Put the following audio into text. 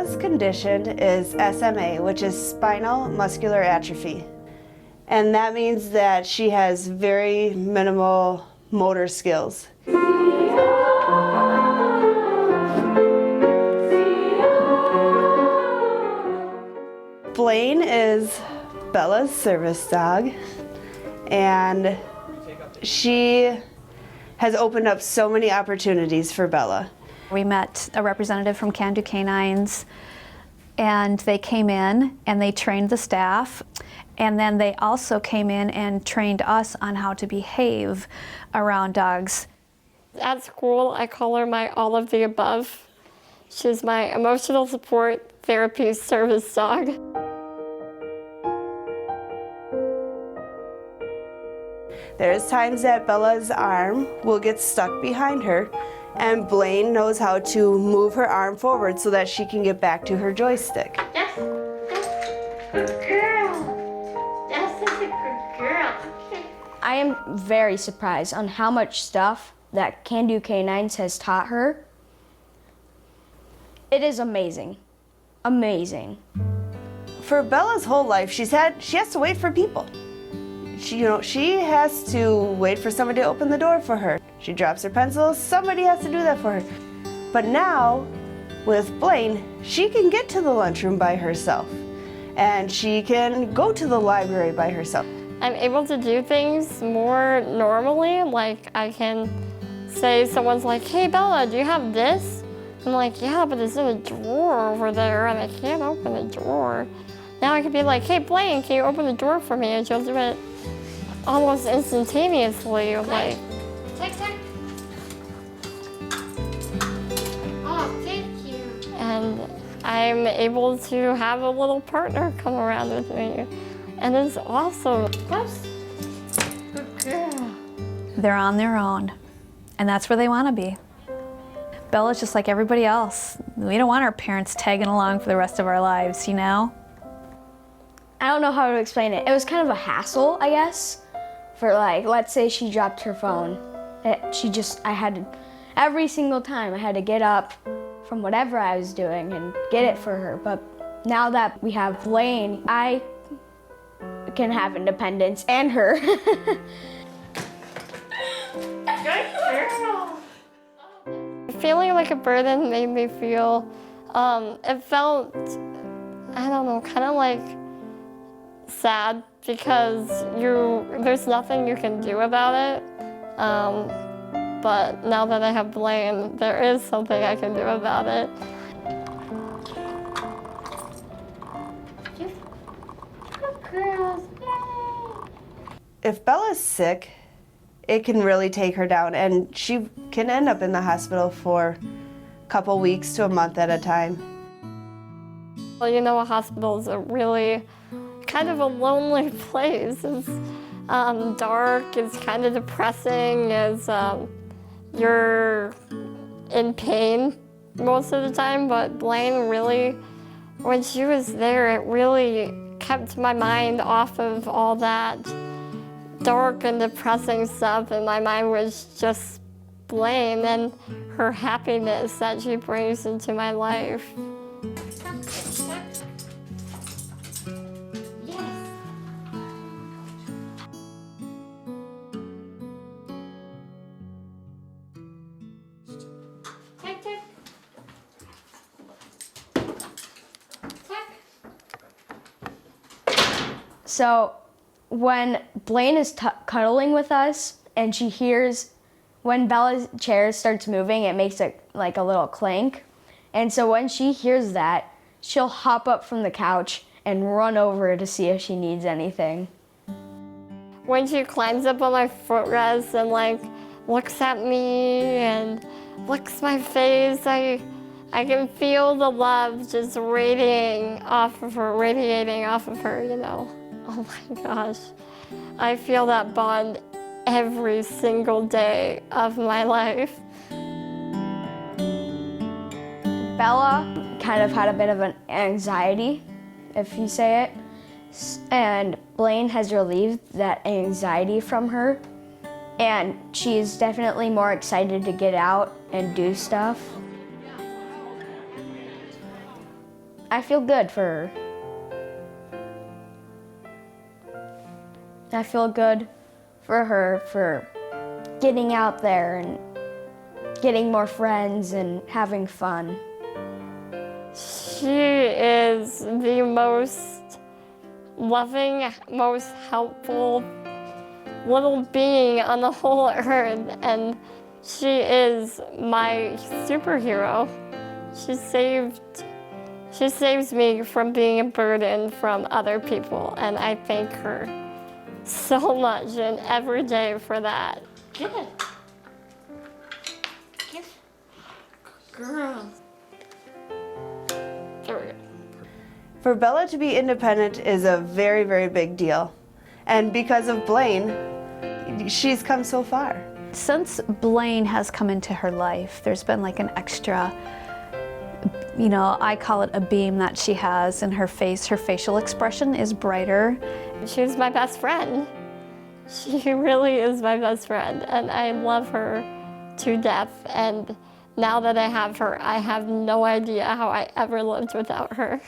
Bella's condition is SMA, which is spinal muscular atrophy. And that means that she has very minimal motor skills. Blaine is Bella's service dog, and she has opened up so many opportunities for Bella. We met a representative from Can Do Canines, and they came in and they trained the staff, and then they also came in and trained us on how to behave around dogs. At school, I call her my all of the above. She's my emotional support, therapy, service dog. There's times that Bella's arm will get stuck behind her, and Blaine knows how to move her arm forward so that she can get back to her joystick. Yes, good girl. Yes, that's a good girl. I am very surprised on how much stuff that Can Do Canines has taught her. It is amazing, amazing. For Bella's whole life, she has to wait for people. She has to wait for somebody to open the door for her. She drops her pencil, somebody has to do that for her. But now, with Blaine, she can get to the lunchroom by herself, and she can go to the library by herself. I'm able to do things more normally, like I can say someone's like, hey Bella, do you have this? I'm like, yeah, but it's in a drawer over there, and I can't open the drawer. Now I could be like, hey Blaine, can you open the drawer for me? And she'll do it almost instantaneously, like. Tick, tick. Oh, thank you. And I'm able to have a little partner come around with me. And it's awesome. Oops. Good girl. They're on their own, and that's where they want to be. Bella's just like everybody else. We don't want our parents tagging along for the rest of our lives, you know? I don't know how to explain it. It was kind of a hassle, I guess, for like, let's say she dropped her phone. Every single time I had to get up from whatever I was doing and get it for her. But now that we have Blaine, I can have independence and her. Good girl. Feeling like a burden made me feel, it felt, I don't know, kind of like sad because there's nothing you can do about it. But now that I have Blaine, there is something I can do about it. Good girls, yay! If Bella's sick, it can really take her down, and she can end up in the hospital for a couple weeks to a month at a time. Well, you know, a hospital is a really kind of a lonely place. It's dark, it's kind of depressing, you're in pain most of the time, but Blaine really, when she was there, it really kept my mind off of all that dark and depressing stuff, and my mind was just Blaine and her happiness that she brings into my life. So when Blaine is cuddling with us and she hears when Bella's chair starts moving, it makes like a little clank. And so when she hears that, she'll hop up from the couch and run over to see if she needs anything. When she climbs up on my footrest and like looks at me and licks my face, I can feel the love just radiating off of her, you know. Oh my gosh. I feel that bond every single day of my life. Bella kind of had a bit of an anxiety, if you say it, and Blaine has relieved that anxiety from her, and she's definitely more excited to get out and do stuff. I feel good for her. I feel good for her for getting out there and getting more friends and having fun. She is the most loving, most helpful little being on the whole earth, and she is my superhero. She saves me from being a burden from other people, and I thank her so much and every day for that. Good. Good girl. There we go. For Bella to be independent is a very, very big deal. And because of Blaine, she's come so far. Since Blaine has come into her life, there's been like an extra, I call it a beam that she has in her face. Her facial expression is brighter. She's my best friend. She really is my best friend, and I love her to death. And now that I have her, I have no idea how I ever lived without her.